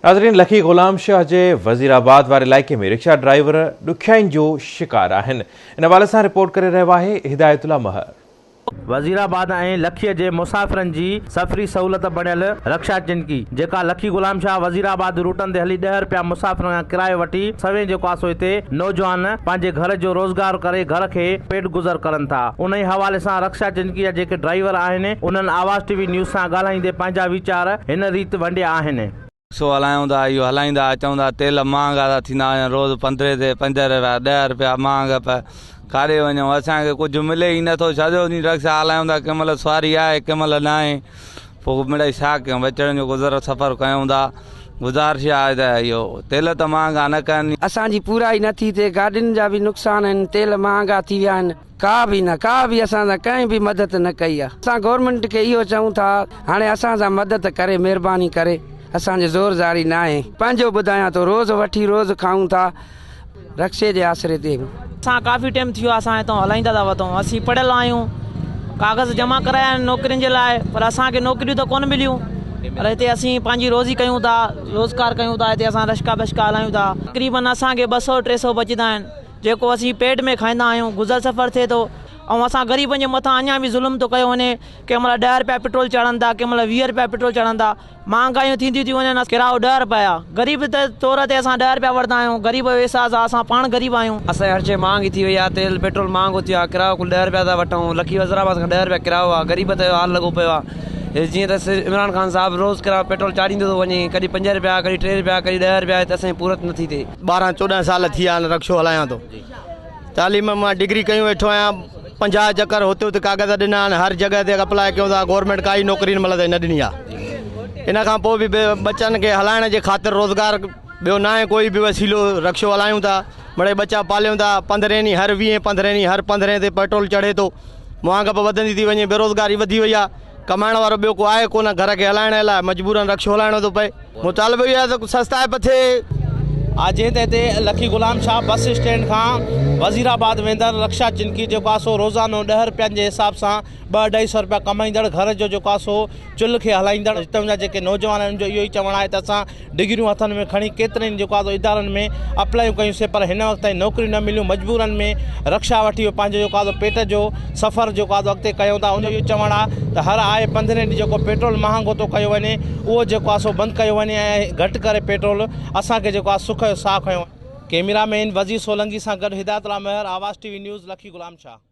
नाज़रीन, लखी ग़ुलाम शाह जे वज़ीराबाद वारे इलाइक़े में रिक्शा ड्राइवर ॾुखियाईनि जो शिकार आहिनि। इन हवाले सां रिपोर्ट करे रहियो आहे हिदायतुल्लाह महर। वज़ीराबाद ऐं लखीअ जे मुसाफ़िरनि जी सफ़री सहूलत बणियल रक्षा चिनकी जेका लखी ग़ुलाम शाह वज़ीराबाद रूटनि ते हली 10 रुपया मुसाफ़िरनि खां किरायो वठी सवें जेको आहे सो हिते नौजवान पंहिंजे घर जो रोज़गार करे घर खे पेट गुज़र करनि था। उन ई हवाले सां रक्षा चिनकी जा जेके ड्राइवर आहिनि उन्हनि आवाज़ टीवी न्यूज़ सां ॻाल्हाईंदे पंहिंजा वीचार हिन रीति वंडिया आहिनि। रिक्शो हलायूं था, इहो हलाईंदा अचूं था, तेल महांगा था थींदा वञनि, रोज़ 15 ते 5 रुपया 10 रुपया महांगा पिया काॾे वञूं, असांखे कुझु मिले ई नथो। सॼो ॾींहुं रिक्शा हलायूं था, कंहिं महिल सवारी आहे कंहिं महिल न आहे, पोइ मिड़ई छा कयूं, अचण जो गुज़र सफ़र कयूं था। गुज़ारिश आहे त इहो तेल त महांगा न कनि। असांजी पूराई नथी थिए, गाॾियुनि जा बि नुक़सान आहिनि, तेल महांगा थी विया आहिनि, का बि असां सां कंहिं बि मदद न कई आहे। असां गवर्नमेंट खे इहो चऊं था हाणे असां सां मदद करे, महिरबानी करे, असांजे ज़ोरदारी न आहे। पंहिंजो ॿुधायां थो, रोज़ वठी रोज़ खाऊं था रक्शे जे आसरे ते। असां काफ़ी टाइम थी वियो असां हितां हलाईंदा था वठूं, असीं पढ़ियल आहियूं, कागज़ जमा कराया आहिनि नौकिरियुनि जे लाइ, पर असांखे नौकिरियूं त कोन मिलियूं। पर हिते असीं पंहिंजी रोज़ी कयूं था, रोज़गार कयूं था, हिते असां रिक्शा बशका हलायूं था। तक़रीबन असांखे 200-300 बचंदा आहिनि जेको असीं पेट में खाईंदा आहियूं, गुज़र सफ़र थिए थो। ऐं असां ग़रीबनि जे मथां अञा बि ज़ुल्म थो कयो वञे। कंहिं महिल 10 रुपया पेट्रोल चढ़नि था, कंहिं महिल 20 रुपया पेट्रोल चढ़नि था, महांगाइयूं थींदियूं थी वञनि, किरायो 10 रुपया। ग़रीब तौर ते असां 10 रुपया वठंदा आहियूं, ग़रीब जो एहसास आहे, असां पाण ग़रीब आहियूं। असांजी हर शइ महांगी थी वई आहे, तेल पेट्रोल महांगो थियो आहे, किरायो कुल 10 रुपया था वठूं। लखी वज़ीराबाद खां 10 रुपया किरायो आहे, ग़रीब जो हाल लॻो पियो आहे। जीअं त इमरान ख़ान साहिबु रोज़ किरायो पेट्रोल चाढ़ींदो थो वञे, कॾहिं 5 रुपया, कॾहिं 3 रुपया, कॾहिं 10 रुपया, त असांजी पूरत नथी थिए। 12-14 साल थी विया रिक्शो हलायां थो। तालीम मां डिग्री कयूं वेठो आहियां, 50 चकर हुते हुते कागज़ ॾिना आहिनि, हर जॻह ते अप्लाई कयूं था, गवर्नमेंट काई नौकिरी मतिलबु न ॾिनी आहे। इन खां पोइ बि बच्चनि खे हलाइण जे ख़ातिर रोज़गार ॿियो न आहे कोई बि वसीलो। रिक्शो हलायूं था, मिड़ई बच्चा पालियूं था, 15 ॾींहं हर 20, 15 ॾींहं हर 15 ते पेट्रोल चढ़े थो, महांगा वधंदी थी वञे, बेरोज़गारी वधी वई आहे, कमाइण वारो ॿियो को आहे कोन घर खे हलाइण लाइ, मजबूरन रिक्शो हलाइणो थो पए। मुतालबो इहो आहे त सस्ताइप थिए। आज हिते लखी ग़ुलाम शाह बस स्टैंड खां वज़ीराबाद वेंदड़ रक्षा चिनकी जेको आहे सो रोज़ानो 10 रुपयनि जे हिसाब सां 200-250 रुपया कमाईंदड़ घर जो जेको आहे सो चुल्ह खे हलाईंदड़ हितां जा जेके नौजवान आहिनि, जो इहो ई चवणु आहे त असां डिग्रियूं हथनि में खणी केतिरनि जेको आहे इदारनि में अप्लाइयूं कयूंसीं, पर हिन वक़्त ताईं नौकिरियूं न मिलियूं। मजबूरनि में रक्षा वठी पंहिंजो जेको आहे पेट जो सफ़र जेको आहे अॻिते कयूं था। उनजो इहो चवणु आहे त हर आए 15 ॾींहं जेको पेट्रोल महांगो थो कयो वञे, उहो जेको आहे सो बंदि कयो वञे ऐं घटि करे पेट्रोल असांखे जेको आहे सुख जो साह खयो। कैमरामैन वज़ीर सोलंकी सां गॾु हिदायतुल्लाह महर, आवाज़ टीवी न्यूज़, लखी ग़ुलाम शाह।